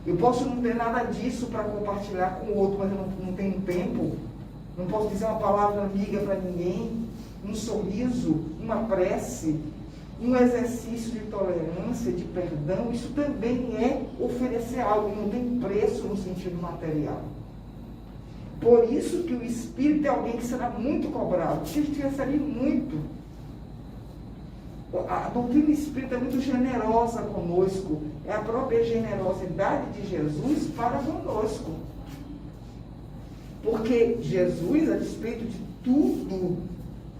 Eu posso não ter nada disso para compartilhar com o outro, mas eu não tenho tempo. Não posso dizer uma palavra amiga para ninguém, um sorriso, uma prece, um exercício de tolerância, de perdão. Isso também é oferecer algo, não tem preço no sentido material. Por isso que o espírito é alguém que será muito cobrado, porque a gente recebe muito. A doutrina espírita é muito generosa conosco. É a própria generosidade de Jesus para conosco. Porque Jesus, a despeito de tudo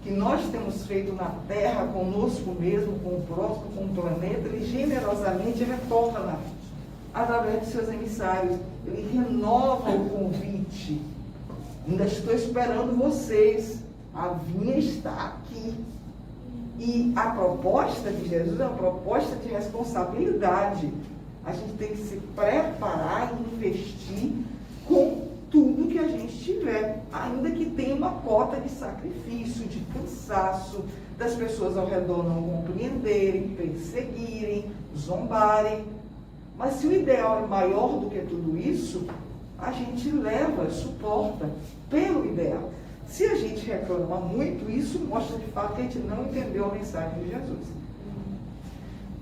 que nós temos feito na Terra, conosco mesmo, com o próximo, com o planeta, ele generosamente retorna através de seus emissários. Ele renova o convite. Ainda estou esperando vocês. A vinha está aqui. E a proposta de Jesus é uma proposta de responsabilidade. A gente tem que se preparar e investir com tudo que a gente tiver, ainda que tenha uma cota de sacrifício, de cansaço, das pessoas ao redor não compreenderem, perseguirem, zombarem. Mas se o ideal é maior do que tudo isso, a gente leva, suporta pelo ideal. Se a gente reclama muito, isso mostra de fato que a gente não entendeu a mensagem de Jesus.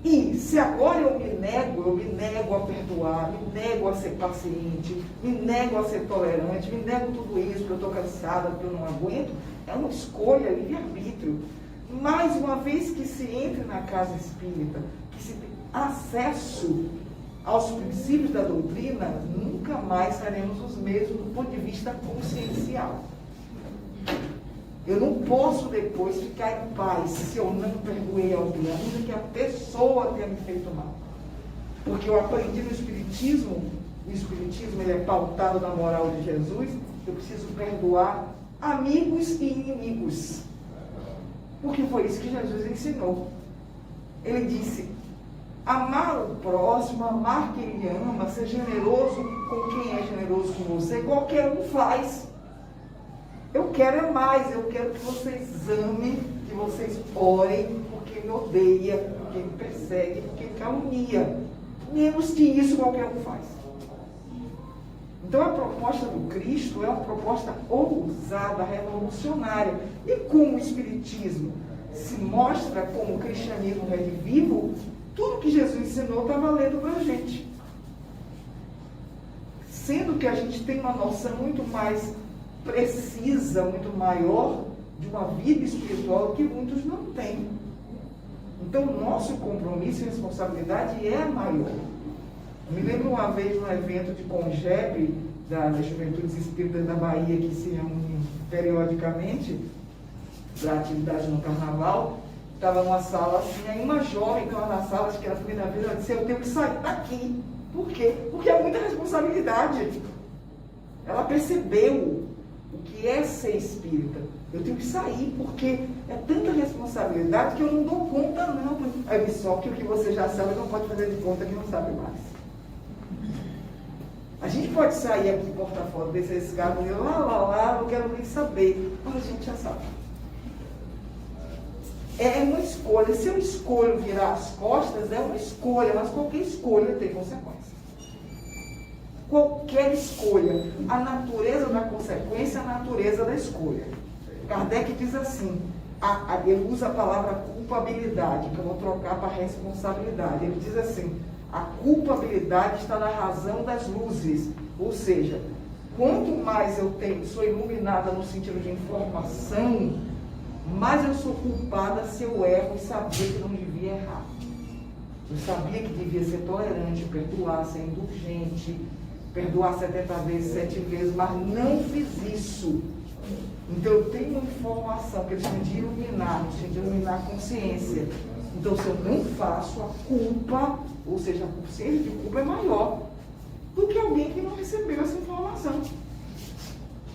E se agora eu me nego a perdoar, me nego a ser paciente, me nego a ser tolerante, me nego tudo isso porque eu estou cansada, porque eu não aguento, é uma escolha, livre-arbítrio. Mais uma vez que se entre na casa espírita, que se tem acesso aos princípios da doutrina, nunca mais seremos os mesmos do ponto de vista consciencial. Eu não posso depois ficar em paz se eu não perdoei alguém, ainda que a pessoa tenha me feito mal. Porque eu aprendi no Espiritismo o Espiritismo ele é pautado na moral de Jesus, eu preciso perdoar amigos e inimigos. Porque foi isso que Jesus ensinou. Ele disse, amar o próximo, amar quem lhe ama, ser generoso com quem é generoso com você, qualquer um faz. Eu quero é mais, eu quero que vocês amem, que vocês orem por quem me odeia, por quem me persegue, por quem calunia. Menos que isso qualquer um faz. Então a proposta do Cristo é uma proposta ousada, revolucionária. E como o Espiritismo se mostra como o cristianismo é vivo, tudo que Jesus ensinou está valendo para a gente. Sendo que a gente tem uma noção muito mais precisa, muito maior de uma vida espiritual que muitos não têm. Então, o nosso compromisso e responsabilidade é maior. Eu me lembro uma vez num evento de CONGEB, das Juventudes Espíritas da Bahia, que se reúnem periodicamente para atividade no Carnaval, estava numa sala assim, aí uma jovem que estava na sala, acho que era a primeira vez, ela disse, eu tenho que sair daqui. Por quê? Porque é muita responsabilidade. Ela percebeu o que é ser espírita. Eu tenho que sair, porque é tanta responsabilidade que eu não dou conta, não. Aí só que o que você já sabe não pode fazer de conta que não sabe mais. A gente pode sair aqui, porta fora, descer esse carro e lá, não quero nem saber. Mas a gente já sabe. É uma escolha. Se eu escolho virar as costas, é uma escolha, mas qualquer escolha tem consequência. Qualquer escolha. A natureza da consequência é a natureza da escolha. Kardec diz assim, ele usa a palavra culpabilidade, que eu vou trocar para responsabilidade. Ele diz assim, a culpabilidade está na razão das luzes. Ou seja, quanto mais eu sou iluminada no sentido de informação, mais eu sou culpada se eu erro e sabia que não devia errar. Eu sabia que devia ser tolerante, perdoar, ser indulgente, perdoar 70 vezes, 7 vezes, mas não fiz isso. Então eu tenho uma informação que eles chamam de iluminar, a consciência. Então se eu não faço, a culpa, ou seja, a consciência de culpa é maior do que alguém que não recebeu essa informação.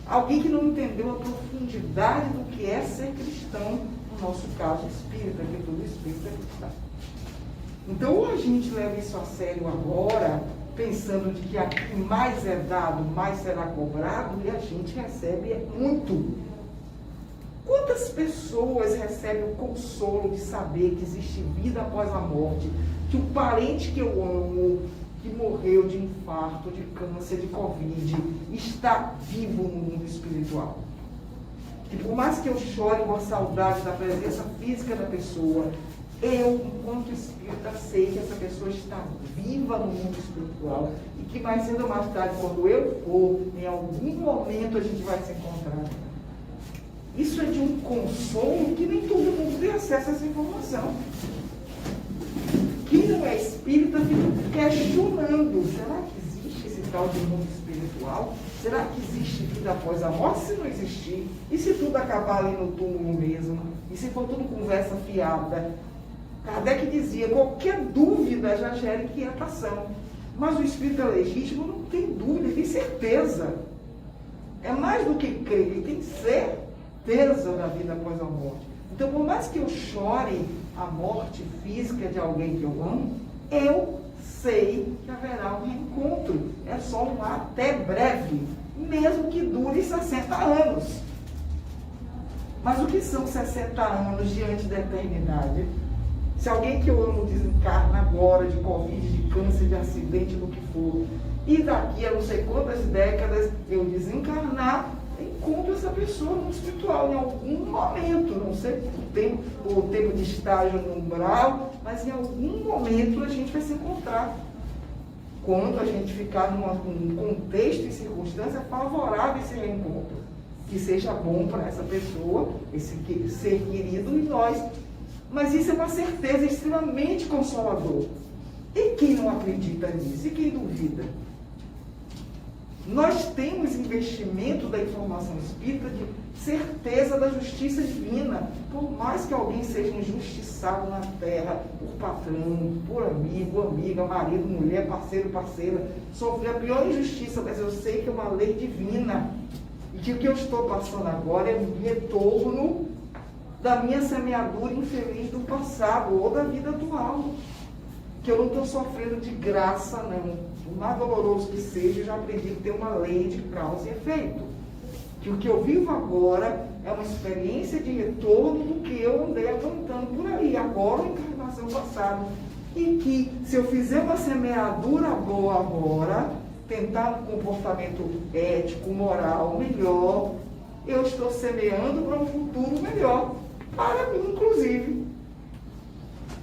Alguém que não entendeu a profundidade do que é ser cristão, no nosso caso espírita, que todo espírita é cristão. Então, ou a gente leva isso a sério agora, pensando de que aqui mais é dado, mais será cobrado, e a gente recebe muito. Quantas pessoas recebem o consolo de saber que existe vida após a morte, que o parente que eu amo, que morreu de infarto, de câncer, de Covid, está vivo no mundo espiritual? Que por mais que eu chore com a saudade da presença física da pessoa, eu, enquanto espírita, sei que essa pessoa está viva no mundo espiritual e que mais cedo ou mais tarde, quando eu for, em algum momento a gente vai se encontrar. Isso é de um consolo que nem todo mundo tem acesso a essa informação. Quem não é espírita fica questionando, será que existe esse tal de mundo espiritual? Será que existe vida após a morte? Se não existir, e se tudo acabar ali no túmulo mesmo? E se for tudo conversa fiada? Kardec dizia, qualquer dúvida já gera inquietação. Mas o espírito legítimo não tem dúvida, ele tem certeza. É mais do que crer, ele tem certeza da vida após a morte. Então, por mais que eu chore a morte física de alguém que eu amo, eu sei que haverá um reencontro. É só um até breve, mesmo que dure 60 anos. Mas o que são 60 anos diante da eternidade? Se alguém que eu amo desencarna agora de Covid, de câncer, de acidente, do que for, e daqui a não sei quantas décadas eu desencarnar, encontro essa pessoa no espiritual em algum momento, não sei o tempo de estágio no umbral, mas em algum momento a gente vai se encontrar. Quando a gente ficar num contexto e circunstância favorável a esse reencontro, que seja bom para essa pessoa, esse ser querido e nós. Mas isso é uma certeza extremamente consoladora. E quem não acredita nisso? E quem duvida? Nós temos investimento da informação espírita de certeza da justiça divina. Por mais que alguém seja injustiçado na terra, por patrão, por amigo, amiga, marido, mulher, parceiro, parceira, sofrer a pior injustiça, mas eu sei que é uma lei divina. E que o que eu estou passando agora é um retorno da minha semeadura infeliz do passado ou da vida atual. Que eu não estou sofrendo de graça, não. Por mais doloroso que seja, eu já aprendi que tem uma lei de causa e efeito. Que o que eu vivo agora é uma experiência de retorno do que eu andei apontando por aí, agora ou encarnação passada. E que, se eu fizer uma semeadura boa agora, tentar um comportamento ético, moral melhor, eu estou semeando para um futuro melhor, para mim, inclusive.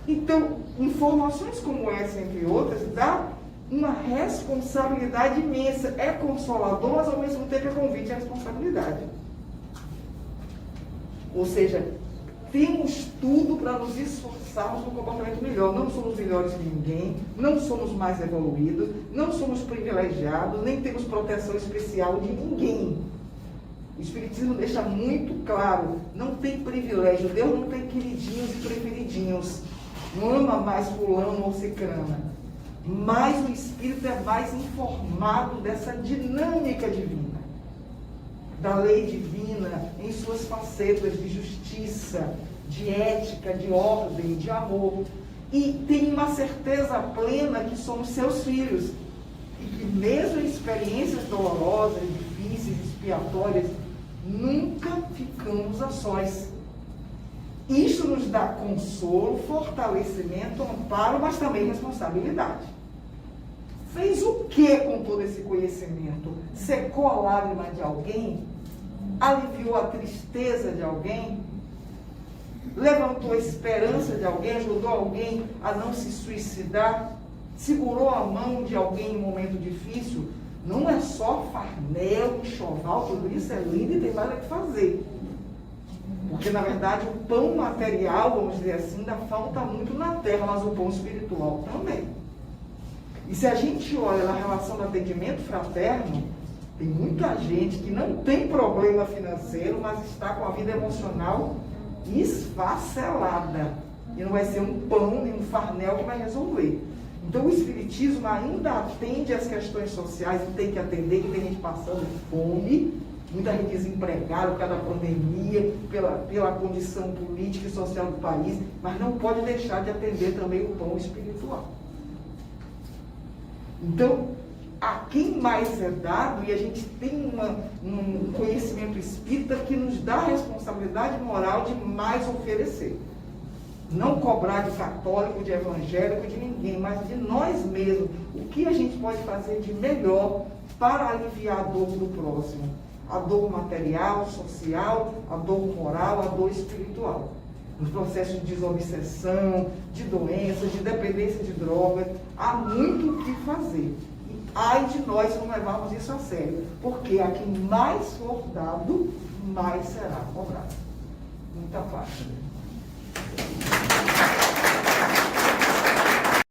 Então, informações como essa, entre outras, dá uma responsabilidade imensa. É consolador, mas ao mesmo tempo é convite à responsabilidade. Ou seja, temos tudo para nos esforçarmos no comportamento melhor. Não somos melhores que ninguém, não somos mais evoluídos, não somos privilegiados, nem temos proteção especial de ninguém. O Espiritismo deixa muito claro, não tem privilégio, Deus não tem queridinhos e preferidinhos. Não ama mais fulano ou cicrana. Mas o Espírito é mais informado dessa dinâmica divina. Da lei divina em suas facetas de justiça, de ética, de ordem, de amor. E tem uma certeza plena que somos seus filhos. E que mesmo em experiências dolorosas, difíceis, expiatórias, nunca ficamos a sós. Isso nos dá consolo, fortalecimento, amparo, mas também responsabilidade. Fez o que com todo esse conhecimento? Secou a lágrima de alguém? Aliviou a tristeza de alguém? Levantou a esperança de alguém? Ajudou alguém a não se suicidar? Segurou a mão de alguém em um momento difícil? Não é só farnel, enxoval, tudo isso é lindo e tem mais o que fazer. Porque, na verdade, o pão material, vamos dizer assim, ainda falta muito na terra, mas o pão espiritual também. E se a gente olha na relação do atendimento fraterno, tem muita gente que não tem problema financeiro, mas está com a vida emocional esfacelada. E não vai ser um pão nem um farnel que vai resolver. Então, o Espiritismo ainda atende às questões sociais, e tem que atender, que tem gente passando fome, muita gente desempregada por causa da pandemia, pela condição política e social do país, mas não pode deixar de atender também o pão espiritual. Então, a quem mais é dado, e a gente tem um conhecimento espírita que nos dá a responsabilidade moral de mais oferecer. Não cobrar de católico, de evangélico, de ninguém, mas de nós mesmos. O que a gente pode fazer de melhor para aliviar a dor do próximo? A dor material, social, a dor moral, a dor espiritual. Nos processos de desobsessão, de doenças, de dependência de drogas, há muito o que fazer. E ai de nós se não levarmos isso a sério, porque a quem mais for dado, mais será cobrado. Muita paz.